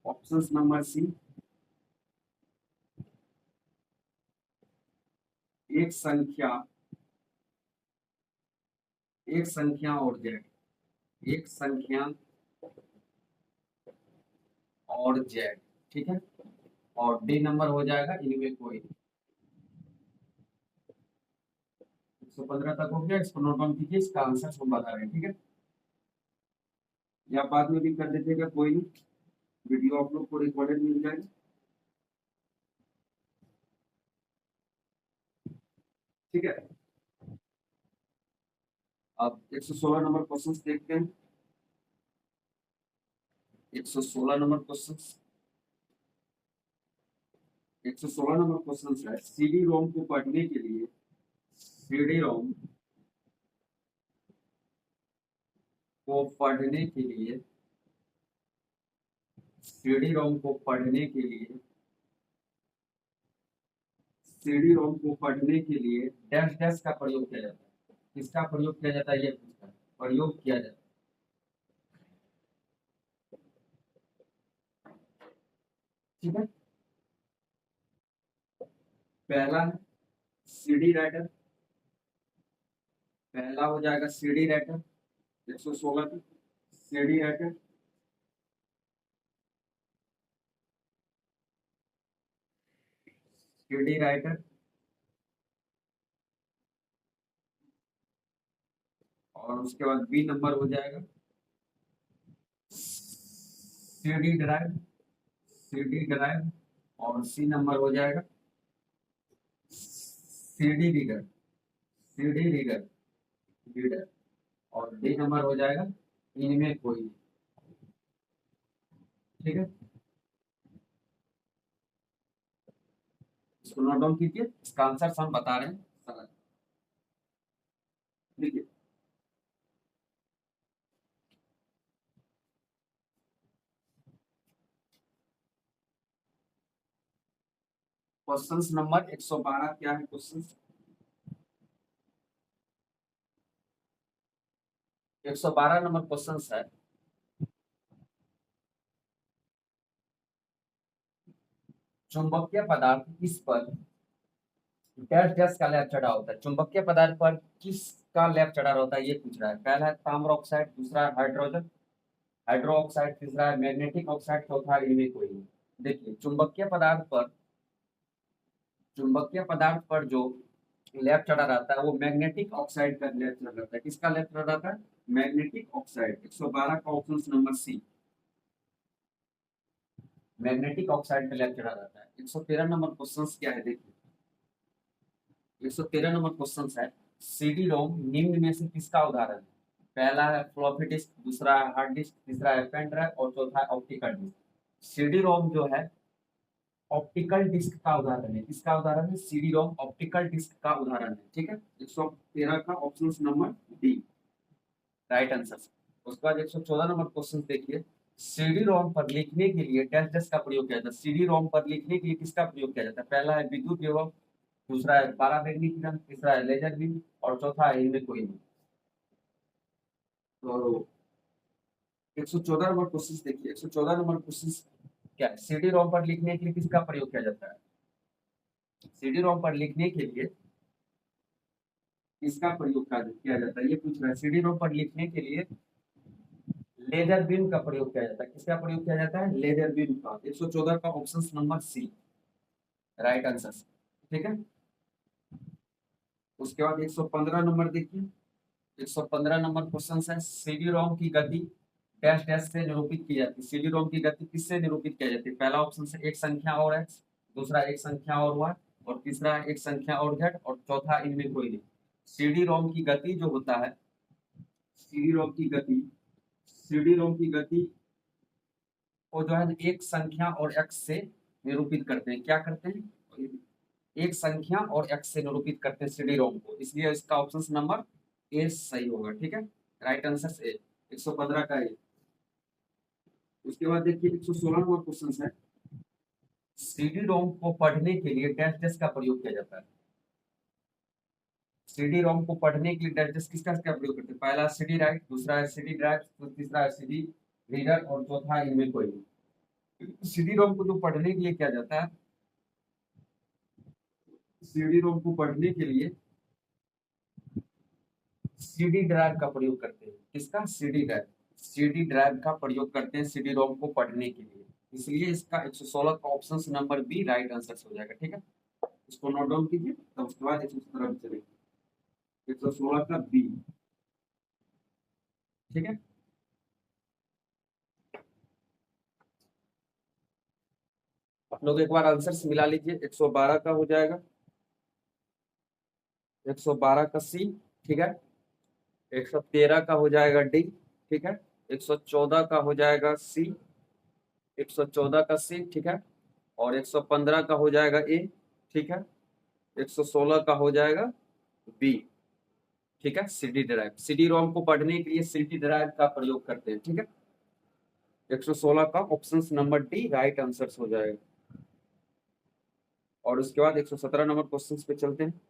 ऑप्शन नंबर सी एक संख्या, एक संख्या और जेड, एक संख्या और जेड। ठीक है, और डी नंबर हो जाएगा इनमें कोई। 115 तक हो गया, इसको नोट डाउन कीजिए, इसका आंसर हम बता रहे हैं। ठीक है, या बाद में भी कर दीजिएगा, कोई नहीं, वीडियो आप लोग को रिकॉर्डेड मिल जाएगा। ठीक है, अब 116 नंबर क्वेश्चन देखते हैं। 116 नंबर क्वेश्चन, 116 नंबर क्वेश्चन है, सीडी रोम को पढ़ने के लिए, सीडी रोम को पढ़ने के लिए, सीडी रोम को पढ़ने के लिए, सीडी रोम को पढ़ने के लिए डैश डैश का प्रयोग किया जाता है। किसका प्रयोग किया जाता है ये पूछता है, प्रयोग किया जाता है। ठीक है, पहला है सीडी राइटर, पहला हो जाएगा सीडी राइटर 116 की, सीडी राइटर। सीडी राइटर और उसके बाद बी नंबर हो जाएगा सीडी ड्राइव, सीडी ड्राइव और सी नंबर हो जाएगा CD reader, CD reader, reader और डी नंबर हो जाएगा इनमें कोई नहीं। ठीक है, इसको नोट डाउन कीजिए, इसका आंसर हम बता रहे हैं सरल। देखिए क्वेश्चन नंबर 112 क्या है, क्वेश्चन 112 नंबर क्वेश्चन है, चुंबकीय पदार्थ इस पर डैश डैश का लैब चढ़ा होता है। चुंबकीय पदार्थ पर किसका लैब चढ़ा होता है ये पूछ रहा है। पहला है ताम्र ऑक्साइड, दूसरा है हाइड्रोजन, हाइड्रो ऑक्साइड, तीसरा है मैग्नेटिक ऑक्साइड, चौथा इनमें कोई नहीं। देखिए चुंबकीय पदार्थ पर जो लैब चढ़ा रहता है वो मैग्नेटिक ऑक्साइड का लैब चढ़ा रहता है। किसका लैब चढ़ा रहता है, मैग्नेटिक ऑक्साइड। 112 का option number C, magnetic oxide का लैब चढ़ा रहता है। 113 नंबर क्वेश्चन क्या है, देखिए 113 नंबर क्वेश्चन है, सीडी रोम निम्न में से किसका उदाहरण है। पहला है फ्लॉपी डिस्क, दूसरा है हार्ड डिस्क, तीसरा है पेन ड्राइव और चौथा है ऑप्टिकल डिस्क। सीडी रोम जो है ऑप्टिकल डिस्क का उदाहरण है। किसका उदाहरण है, सीडी रोम ऑप्टिकल डिस्क का उदाहरण है। ठीक है, 113 का option number D right answer. उसके बाद 114 नंबर क्वेश्चन देखिए, सीडी रोम पर लिखने के लिए डैश डैश का प्रयोग किया जाता है। सीडी रोम पर लिखने के लिए किसका प्रयोग किया जाता है। पहला है विद्युत विभव, दूसरा है पराबैंगनी किरण, तीसरा है लेजर बीम और चौथा है इनमें कोई नहीं। तो 114 नंबर क्वेश्चन देखिए, 114 नंबर क्वेश्चन क्या है, सीडी रोम पर लिखने के लिए किसका प्रयोग किया जाता है। सीडी रोम पर लिखने के लिए किसका प्रयोग किया जाता है ये पूछ रहा है। सीडी रोम पर लिखने के लिए लेजर बीम का प्रयोग किया जाता है। किसका प्रयोग किया जाता है, लेजर बीम का। 114 का option number C right answer. ठीक है, उसके बाद 115 नंबर देखिए, 115 नंबर क्वेश्चन है, सीडी रोम की गति डैश डैश से निरूपित की जाती है। सीडी रोम की गति किससे निरूपित की जाती है। पहला ऑप्शन है एक संख्या और एक्स, दूसरा एक संख्या और वाई और तीसरा एक संख्या और जेड और चौथा इनमें कोई नहीं। सीडी रोम की गति जो होता है, सीडी रोम की गति, सीडी रोम की गति को जो है एक संख्या और एक्स से निरूपित करते हैं। क्या करते हैं, एक संख्या और एक्स से निरूपित करते हैं सीडी रोम को, इसलिए इसका ऑप्शन नंबर ए सही होगा। ठीक है, राइट आंसर ए 115 का ए। उसके बाद देखिए 116 नंबर क्वेश्चन है, सीडी रोम को पढ़ने के लिए डैश डैश का प्रयोग किया जाता है। सीडी रोम को पढ़ने के लिए डैश डैश किसका क्या प्रयोग करते हैं। पहला सीडी राइट, दूसरा है सीडी ड्राइव, तीसरा है सीडी रीडर और चौथा इनमें कोई नहीं। सीडी रोम को जो पढ़ने के लिए किया जाता है, सीडी रोम को पढ़ने के लिए सीडी ड्राइव का प्रयोग करते हैं। किसका, सीडी ड्राइव, सीडी ड्राइव का प्रयोग करते हैं सीडी रोम को पढ़ने के लिए, इसलिए इसका 116 का option number B right answer हो जाएगा। ठीक है, इसको नोट डाउन कीजिए, तब उसके बाद 117 पे चलेंगे। 116 का बी। ठीक है, आप लोग एक बार आंसर मिला लीजिए। 112 का हो जाएगा 112 का सी। ठीक है, 113 का हो जाएगा डी। ठीक है, 114 का हो जाएगा सी, 114 का सी। ठीक है, और 115 का हो जाएगा ए, ठीक है। 116 का हो जाएगा बी, ठीक है। सीडी ड्राइव, सीडी रोम को पढ़ने के लिए सीडी ड्राइव का प्रयोग करते हैं, ठीक है। 116 का option number D right answer हो जाएगा। और उसके बाद 117 नंबर क्वेश्चन पे चलते हैं।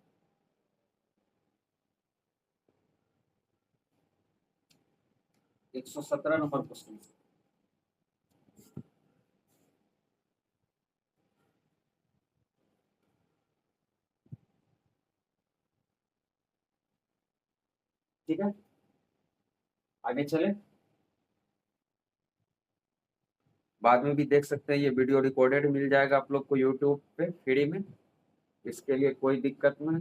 117 नंबर क्वेश्चन, ठीक है। आगे चले, बाद में भी देख सकते हैं, ये वीडियो रिकॉर्डेड मिल जाएगा आप लोग को यूट्यूब पे फ्री में, इसके लिए कोई दिक्कत नहीं,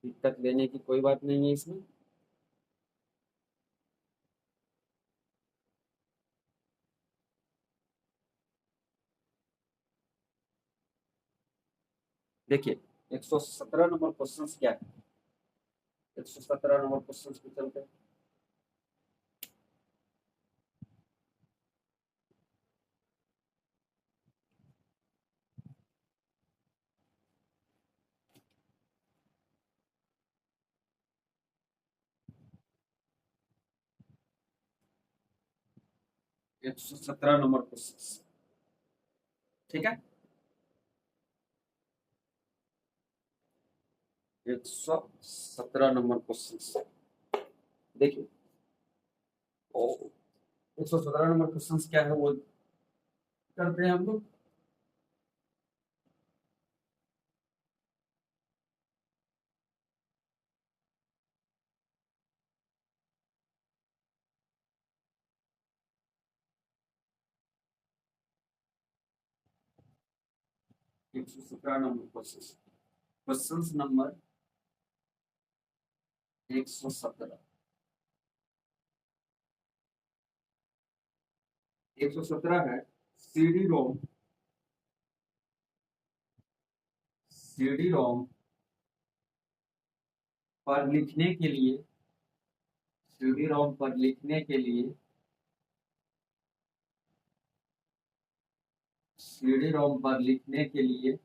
दिक्कत लेने की कोई बात नहीं है इसमें। देखिए 117 नंबर क्वेश्चन क्या है, 117 नंबर क्वेश्चन पे चलते हैं। 117 नंबर क्वेश्चन, ठीक है। 117 नंबर क्वेश्चन देखिए, 117 नंबर क्वेश्चन क्या है वो करते हैं हम लोग। 117 नंबर क्वेश्चन, क्वेश्चन नंबर 117, 117 है सीडी रोम, सीडी रोम पर लिखने के लिए, सीडी रोम पर लिखने के लिए, सीडी रोम पर लिखने के लिए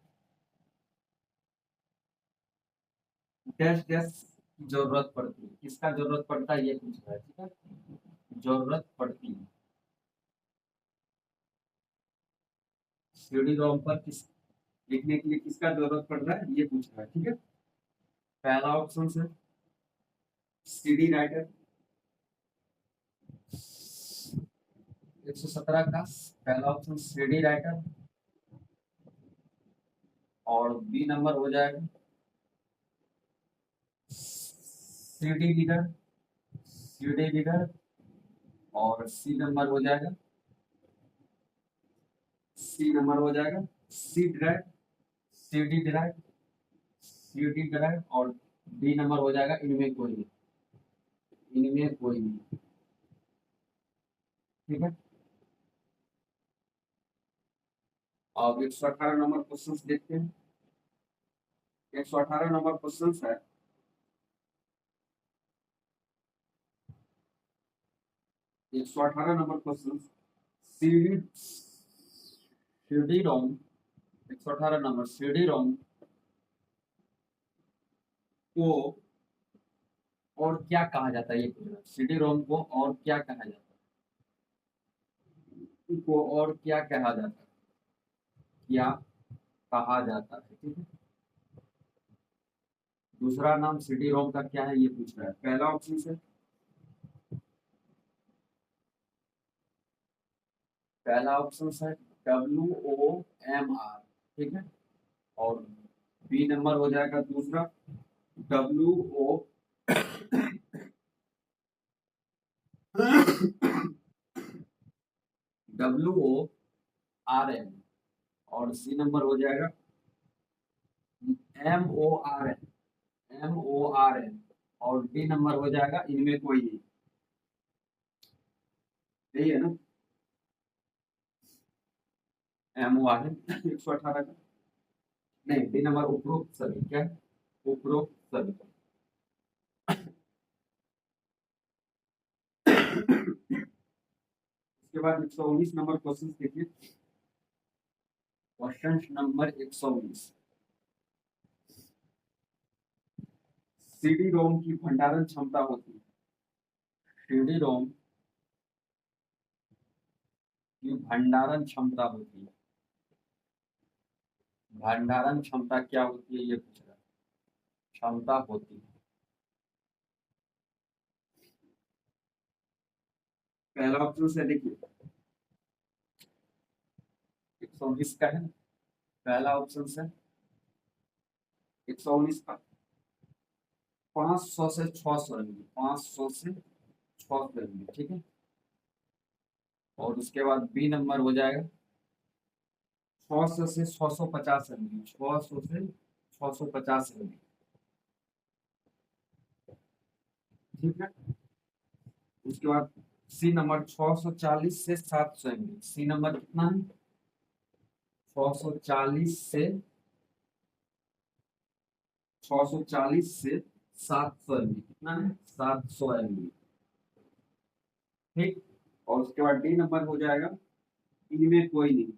डैश डैश जरूरत पड़ती है, किसका जरूरत पड़ता है ये पूछ रहा है, ठीक है। जरूरत पड़ती है सीडी रोम पर किस लिखने के लिए किसका जरूरत पड़ रहा है ये पूछ रहा है, ठीक है। पहला ऑप्शन है सीडी राइटर, 117 का पहला ऑप्शन सीडी राइटर, और बी नंबर हो जाएगा सीडी रीडर, सीडी रीडर, और सी नंबर हो जाएगा, सी नंबर हो जाएगा C drive, CD drive, CD drive, और डी नंबर हो जाएगा इनमें कोई नहीं, इनमें कोई नहीं, ठीक है। अब 118 नंबर क्वेश्चन देखते हैं। 118 नंबर क्वेश्चन है, 118 number question CD, CD ROM, 118 number CD ROM को और क्या कहा जाता है ये पूछ रहा है, सीडी रोम को और क्या कहा जाता है, को और क्या कहा जाता है, क्या कहा जाता है, ठीक है। दूसरा नाम सीडी रोम का क्या है ये पूछ रहा है। पहला ऑप्शन है, पहला ऑप्शन है WOMR, ठीक है। और बी नंबर हो जाएगा दूसरा WO WORM, और सी नंबर हो जाएगा MORN, और डी नंबर हो जाएगा इनमें कोई नहीं, सही है ना। MORN 118 का नहीं, डी नंबर उपरोक्त सभी, क्या है? उपरोक्त सभी। उसके उसके बाद 119 नंबर क्वेश्चन देखिए। क्वेश्चन नंबर 119, सीडी रोम की भंडारण क्षमता होती है, सीडी रोम की भंडारण क्षमता होती है, भंडारण क्षमता क्या होती है ये पूछ रहा है, क्षमता होती है। पहला ऑप्शन से देखिए 119 का है, पहला ऑप्शन से 119 का 500 से 600 एमबी, 500 से 600 एमबी, ठीक है। और उसके बाद बी नंबर हो जाएगा 600 से 650 एमबी, 600 से 650 एमबी, ठीक है। उसके बाद सी नंबर 640 से 700 एमबी, सी नंबर कितना है 640 से 640 से 700 एमबी, कितना है 700 एमबी, ठीक। और उसके बाद डी नंबर हो जाएगा इनमें कोई नहीं,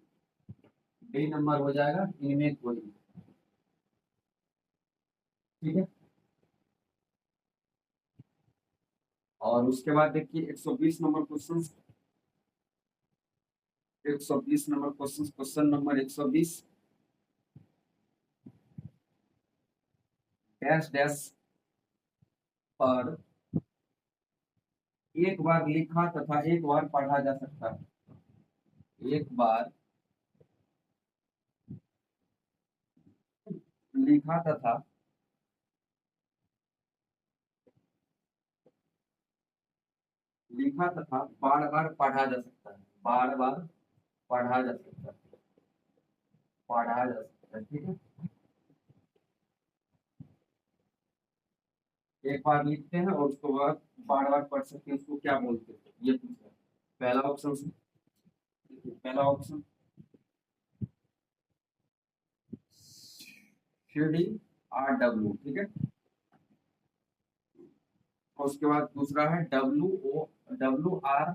डी नंबर हो जाएगा इनमें कोई नहीं, ठीक है। और उसके बाद देखिए 120 number question, 120 number question, question number 120, dash dash पर एक बार लिखा तथा एक बार पढ़ा जा सकता है, एक बार लिखा तथा लिखा तथा बार बार पढ़ा जा सकता है, बार बार पढ़ा जा सकता है, पढ़ा जा सकता है, ठीक है। एक बार लिखते हैं और उसको बाद बार बार पढ़ सकते हैं, उसको क्या बोलते हैं ये पूछ रहा है। पहला ऑप्शन से देखिए, पहला ऑप्शन सी आर डब्ल्यू, ठीक है। और उसके बाद दूसरा है डब्ल्यू आर,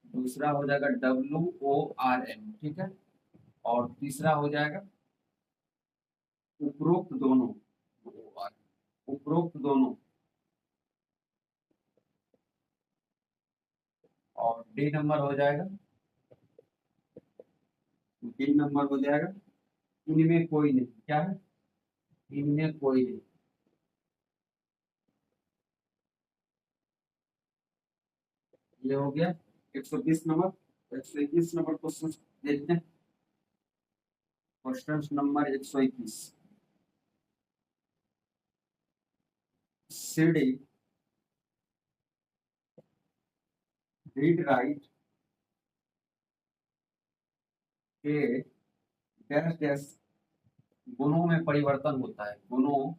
दूसरा हो जाएगा WORM, ठीक है। और तीसरा हो जाएगा उपरोक्त दोनों, OR, उपरोक्त दोनों। और डी नंबर हो जाएगा, डी नंबर हो जाएगा इनमें कोई नहीं, क्या है इनमें कोई नहीं, ये हो गया 120 नंबर। 121 नंबर क्वेश्चन देखते हैं, question number 121, CD read write के डैश डैश गुणों में परिवर्तन होता है, गुणों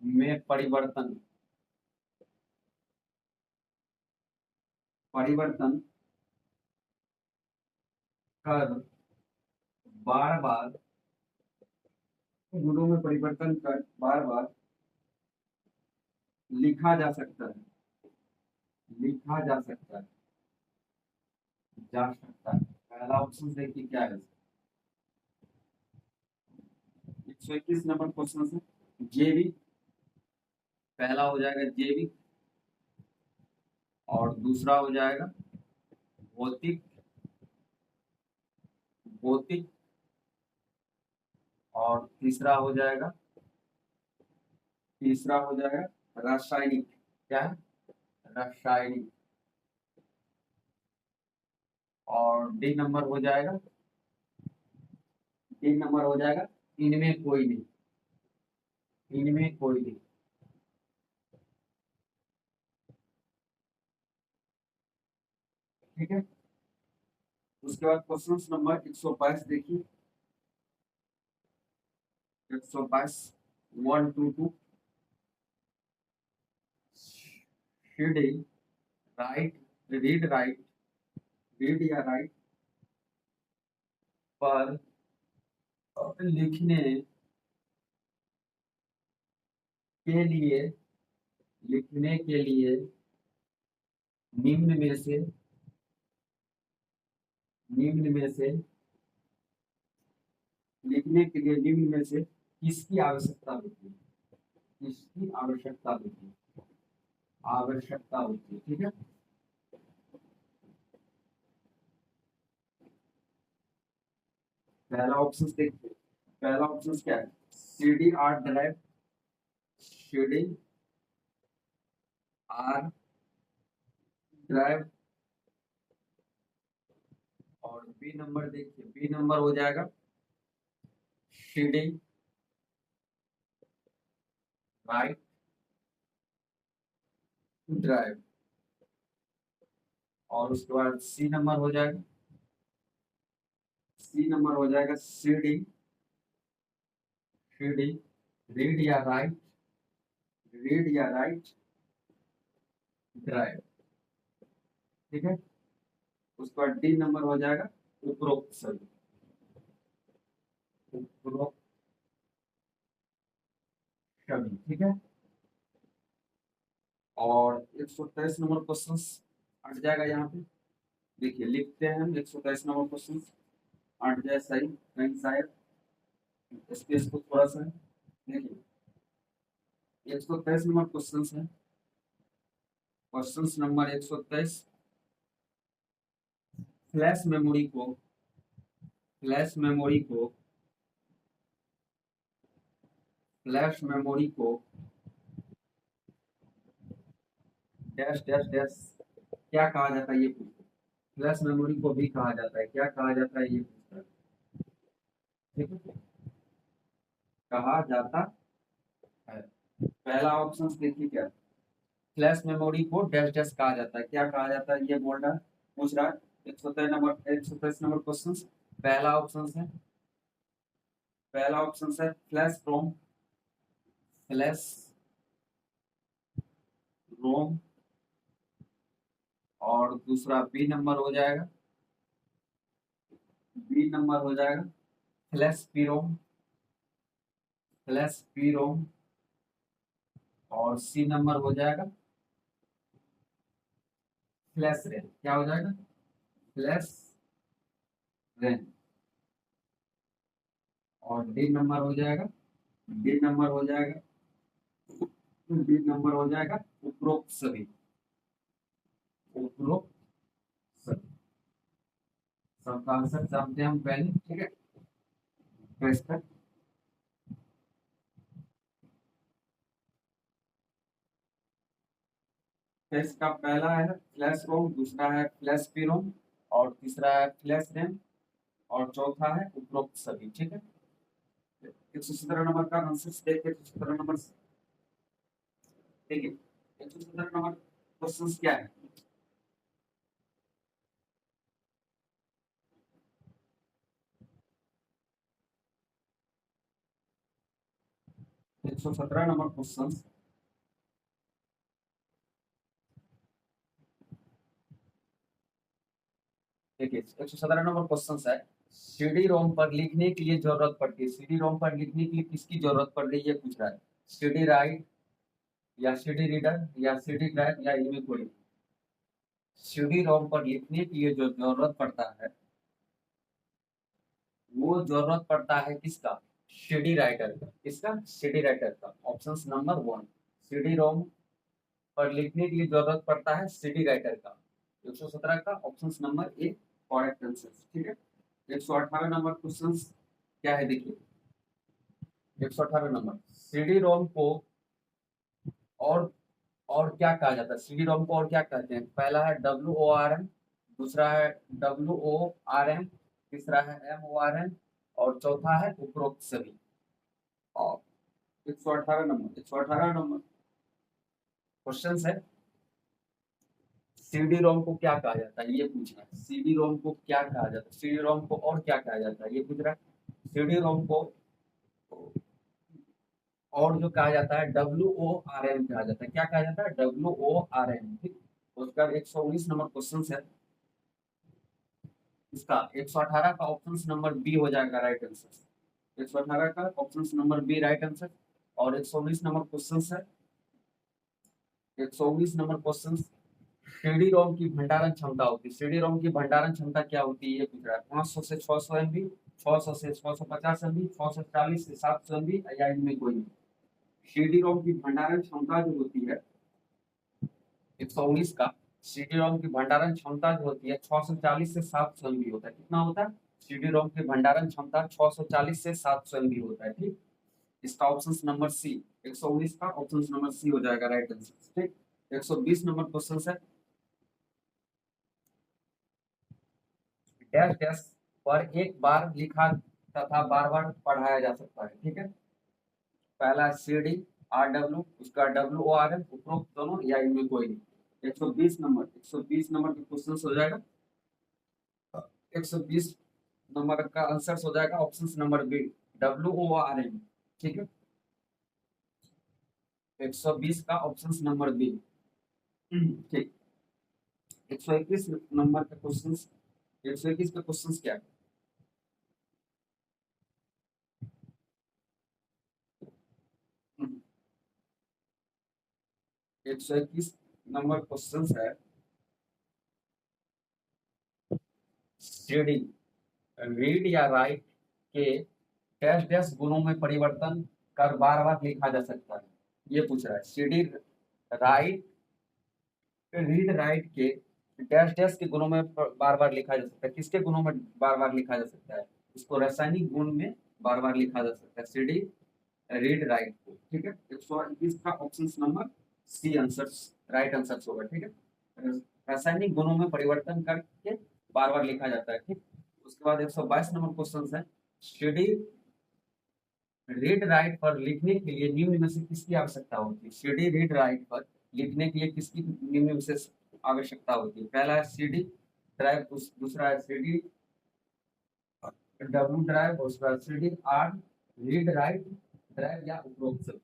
में परिवर्तन, परिवर्तन कर बार बार, गुणों में परिवर्तन कर बार बार लिखा जा सकता है, लिखा जा सकता है, जा सकता है। पहला ऑप्शन देखिए क्या है, 121 नंबर क्वेश्चन से जेवी, पहला हो जाएगा जेवी, और दूसरा हो जाएगा भौतिक, भौतिक, और तीसरा हो जाएगा, तीसरा हो जाएगा रासायनिक, क्या है रासायनिक। और डी नंबर हो जाएगा, डी नंबर हो जाएगा इनमें कोई नहीं, इनमें कोई नहीं, ठीक है। उसके बाद क्वेश्चन नंबर 122 देखिए, 122 122, reading right, read write, read या राइट पर लिखने के लिए, लिखने के लिए निम्न में से निम्न में से लिखने के लिए निम्न में से किसकी आवश्यकता होती है, किसकी आवश्यकता होती है, आवश्यकता होती है, ठीक है। पहला ऑप्शन देखिए, पहला ऑप्शन क्या है, CD are drive, CD are drive. और बी नंबर देखिए, बी नंबर हो जाएगा सीडी राइट ड्राइव। और उसके बाद सी नंबर हो जाएगा, सी नंबर हो जाएगा सीडी, सीडी रीड या राइट, रीड या राइट ड्राइव, ठीक है। उसके बाद डी नंबर हो जाएगा उपरोक्त सभी, उपरोक्त सभी, ठीक है। और 123 नंबर क्वेश्चन हट जाएगा यहाँ पे। देखिए लिखते हैं हम 123 नंबर क्वेश्चन, हट जाए सही कहीं शायद स्पेस को थोड़ा सा। देखिए 123 नंबर क्वेश्चन है, क्वेश्चन नंबर 123। फ्लैश मेमोरी को, फ्लैश मेमोरी को, फ्लैश मेमोरी को डैश डैश डैश क्या कहा जाता है ये पूछो। फ्लैश मेमोरी को भी कहा जाता है, क्या कहा जाता है ये पूछता है, ठीक है। कहा जाता है, पहला ऑप्शन देखिए क्या, फ्लैश मेमोरी को डैश डैश कहा जाता है, क्या कहा जाता है ये बोल रहा है, पूछ रहा है। 123 नंबर क्वेश्चन, पहला ऑप्शन है, पहला ऑप्शन है फ्लैश रोम, फ्लैश रोम। और दूसरा बी नंबर हो जाएगा, बी नंबर हो जाएगा फ्लैश पीरोम, फ्लैश पीरोम। और सी नंबर हो जाएगा फ्लैश रेन, क्या हो जाएगा, फ्लैश रेन। और डी नंबर हो जाएगा, डी नंबर हो जाएगा, डी नंबर हो जाएगा उपरोक्त सभी, उपरोक्त सभी। सबका आंसर जानते हैं हम पहले, ठीक है। तो इसका तो इसका पहला है फ्लैश रोम, दूसरा है फ्लैश पी रोम, और तीसरा है फ्लैश रैम, और चौथा है उपरोक्त सभी, ठीक है। 117 नंबर का आंसर देखिए, 117 नंबर देखिए, 117 नंबर क्वेश्चन क्या है, 117 नंबर क्वेश्चन देखिए, 117 नंबर क्वेश्चन है, सीडी रोम पर लिखने के लिए जरूरत पड़ती है, सीडी रोम पर लिखने के लिए किसकी जरूरत पड़ रही है पूछ रहा है, सीडी राइट या सीडी रीडर या सीडी ड्राइव या इनमें कोई। सीडी रोम पर लिखने के लिए जो जरूरत पड़ता है, वो जरूरत पड़ता है किसका, सीडी राइटर का, किसका, सीडी राइटर का। Option number one, CD ROM पर लिखने के लिए जरूरत पड़ता है सीडी राइटर का, 117 का option number A correct answer, ठीक है। 118 नंबर क्वेश्चन क्या है देखिए, 118 नंबर, सीडी रोम को और क्या कहा जाता है, सीडी रोम को और क्या कहते हैं, पहला है WORM, दूसरा है WORM, तीसरा है MORM, और चौथा है उपरोक्त सभी। और 118 नंबर, 118 नंबर क्वेश्चन है, सीडी रोम को क्या कहा जाता है ये पूछ रहा है, सीडी रोम को क्या कहा जाता है, सीडी रोम को और क्या कहा जाता है ये पूछ रहा है। सीडी रोम को और जो कहा जाता है WORM कहा जाता है, क्या कहा जाता है, WORM, ठीक। उसका 119 नंबर क्वेश्चन है, इसका 118 का ऑप्शन नंबर बी हो जाएगा राइट आंसर, 118 का option number B right answer. और 119 नंबर क्वेश्चन है, 119 नंबर क्वेश्चन सीडी रोम की भंडारण क्षमता होती है। सीडी रोम की भंडारण क्षमता क्या होती है ये पूछ रहा है। 500 से 600 MB, 600 से 650 MB, 640 से 700 MB या इनमें कोई नहीं। सीडी रोम की भंडारण क्षमता जो होती है 119 का, सीडी रोम की भंडारण क्षमता जो होती है 640 से 700 MB होता है। कितना होता है? सीडी रोम की भंडारण क्षमता 640 से 700 MB होता है। ठीक, इसका ऑप्शन नंबर सी, 119 का ऑप्शन नंबर सी हो जाएगा राइट आंसर। ठीक, 120 नंबर क्वेश्चन है, डैश डैश पर एक बार लिखा तथा बार बार पढ़ाया जा सकता है। ठीक है, पहला सी डी आर डब्ल्यू, उसका डब्ल्यू ओ आर एम, उपरोक्त दोनों या इनमें कोई नहीं। 120 नंबर, 120 नंबर का क्वेश्चन हो जाएगा। 120 नंबर का आंसर हो जाएगा option number B, W O R M. ठीक है, 120 का ऑप्शन नंबर बी। ठीक, 121 नंबर का क्वेश्चन, 121 का क्वेश्चन क्या है? 121 नंबर क्वेश्चन है, रीडिंग, रीड या राइट के डैश डैश गुणों में परिवर्तन कर बार बार लिखा जा सकता है, ये पूछ रहा है। सीडी राइट, रीड राइट के डैश डैश के गुणों में बार बार लिखा जा सकता है। किसके गुणों में बार बार लिखा जा सकता है? इसको रासायनिक गुण में बार बार लिखा जा सकता है, सीडी रीड राइट को। ठीक है, 121 का option number C answer right answer होगा। ठीक है, रासायनिक गुणों में परिवर्तन करके बार बार लिखा जाता है। ठीक, उसके बाद 122 नंबर क्वेश्चन है, सीडी रीड राइट पर लिखने के लिए निम्न में से किसकी आवश्यकता होती है? सीडी रीड राइट पर लिखने के लिए किसकी निम्न में से आवश्यकता होती है? पहला है सीडी ड्राइव, दूसरा है सीडी डब्ल्यू ड्राइव, और उसका CD are read write drive या उपरोक्त सब।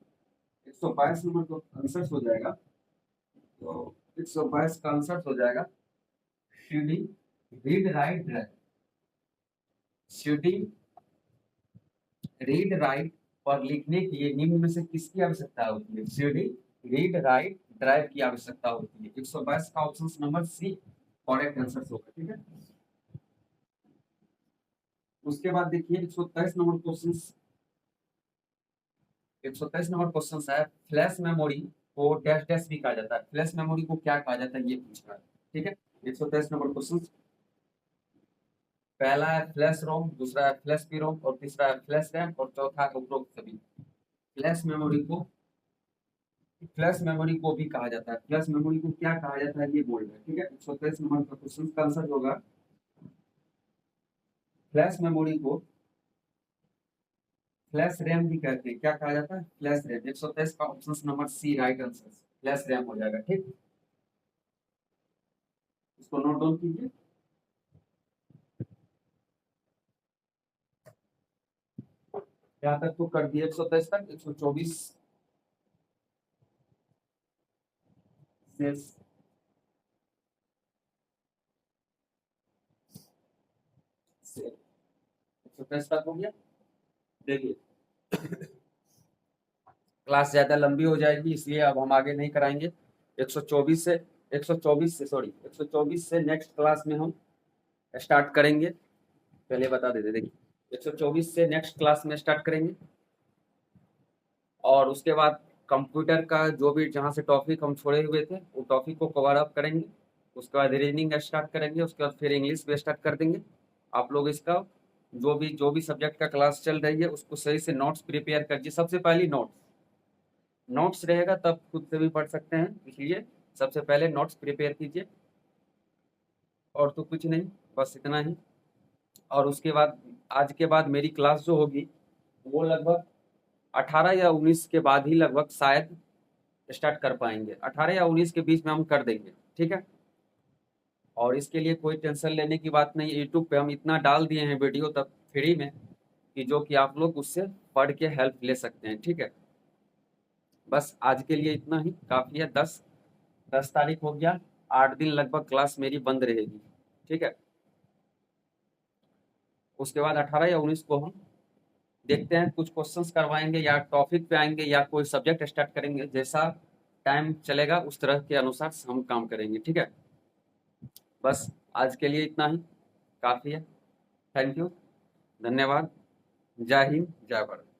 122 नंबर को आंसर हो जाएगा, तो 122 का आंसर हो जाएगा CD read write drive. CD read write पर लिखने के लिए निम्न में से किसकी आवश्यकता होती है? सीडी रीड राइट ड्राइव की आवश्यकता होती है। 122 का option number C correct answer होगा। ठीक है, उसके बाद देखिए 123 नंबर क्वेश्चन, 123 नंबर क्वेश्चन है, फ्लैश मेमोरी को डैश डैश भी कहा जाता है। फ्लैश मेमोरी को क्या कहा जाता है ये पूछ रहा है। ठीक है, 123 नंबर क्वेश्चन, पहला है फ्लैश रोम, दूसरा है फ्लैश पी रोम, और तीसरा है फ्लैश रैम, और चौथा है उपरोक्त सभी। फ्लैश मेमोरी को, फ्लैश मेमोरी को भी कहा जाता है। फ्लैश मेमोरी को क्या कहा जाता है ये बोल रहे हैं। ठीक है, 123 नंबर का क्वेश्चन का आंसर होगा फ्लैश मेमोरी को फ्लैश रैम भी कहते हैं। क्या कहा जाता है? Flash RAM. 123 का option number C right answer, flash RAM हो जाएगा। ठीक, इसको नोट डाउन कीजिए। यहाँ तक तो कर दिए 123 तक। 124 से 123 तक हो गया। देखिए क्लास ज्यादा लंबी हो जाएगी, इसलिए अब हम आगे नहीं कराएंगे। 124 से 124 से सॉरी 124 से नेक्स्ट क्लास में हम स्टार्ट करेंगे। पहले बता देते, देखिए 124 से नेक्स्ट क्लास में स्टार्ट करेंगे, और उसके बाद कंप्यूटर का जो भी जहाँ से टॉपिक हम छोड़े हुए थे वो टॉपिक को कवर अप करेंगे। उसके बाद रीजनिंग स्टार्ट करेंगे, उसके बाद फिर इंग्लिश भी स्टार्ट कर देंगे। आप लोग इसका जो भी सब्जेक्ट का क्लास चल रही है उसको सही से नोट्स प्रिपेयर करिए। सबसे पहले नोट्स रहेगा तब खुद से भी पढ़ सकते हैं, इसलिए सबसे पहले नोट्स प्रिपेयर कीजिए। और तो कुछ नहीं, बस इतना ही। और उसके बाद आज के बाद मेरी क्लास जो होगी वो लगभग 18 या 19 के बाद ही लगभग शायद स्टार्ट कर पाएंगे। 18 या 19 के बीच में हम कर देंगे। ठीक है, और इसके लिए कोई टेंशन लेने की बात नहीं। यूट्यूब पे हम इतना डाल दिए हैं वीडियो तक फ्री में कि जो कि आप लोग उससे पढ़ के हेल्प ले सकते हैं। ठीक है, बस आज के लिए इतना ही काफ़ी है। 10 तारीख हो गया, 8 दिन लगभग क्लास मेरी बंद रहेगी। ठीक है, उसके बाद 18 या 19 को हम देखते हैं, कुछ क्वेश्चंस करवाएंगे या टॉपिक पे आएंगे या कोई सब्जेक्ट स्टार्ट करेंगे। जैसा टाइम चलेगा उस तरह के अनुसार हम काम करेंगे। ठीक है, बस आज के लिए इतना ही काफ़ी है। थैंक यू, धन्यवाद। जय हिंद, जय भारत।